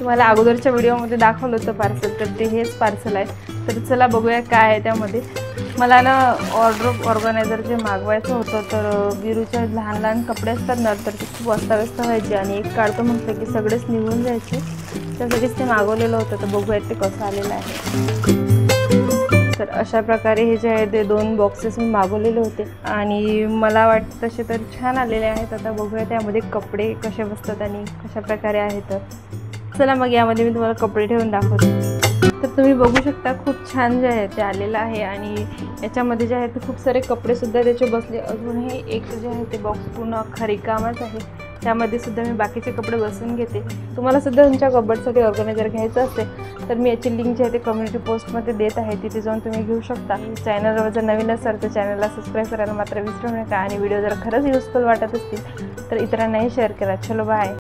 तुम्हाला अगोदरच्या व्हिडिओमध्ये दाखवलं होतं पार्सल, तर ते हेच पार्सल आहे. तर चला बघूया काय आहे त्यामध्ये. मला ना ऑर्गनायझर जे मागवायचं होतं, तर गिरूच्या लहान लहान कपडे असतात ना, तर ते खूप अस्ताव्यस्त व्हायचे आणि एक काढतो म्हटलं की सगळेच निघून जायचे. त्यासाठीच ते मागवलेलं होतं. तर बघूयात ते कसं आलेलं आहे. तर अशा प्रकारे हे जे आहे ते 2 बॉक्सेस मी मागवलेले होते आणि मला वाटतं तसे तर छान आलेले आहेत. आता बघूया त्यामध्ये कपडे कसे बसतात आणि कशा प्रकारे आहेत. तर चला मग यामध्ये मी तुम्हाला कपडे ठेवून दाखवते. तर तुम्ही बघू शकता खूप छान जे आहे ते आलेलं आहे आणि याच्यामध्ये जे आहे ते खूप सारे कपडेसुद्धा त्याचे बसले. अजूनही एक जे आहे ते बॉक्स पूर्ण अख्खा रिकामाच आहे. त्यामध्ये सुद्धा मी बाकीचे कपडे बसवून घेते. तुम्हाला सुद्धा तुमच्या कबर्डसाठी ऑर्गनायझर घ्यायचं असेल तर मी याची लिंक जी आहे ते कम्युनिटी पोस्टमध्ये देत आहे. तिथे जाऊन तुम्ही घेऊ शकता. चॅनलवर जर नवीन असाल तर चॅनलला सबस्क्राईब करायला मात्र विसरू नका आणि व्हिडिओ जर खरंच युजफुल वाटत असतील तर इतरांनाही शेअर करा. चलो बाय.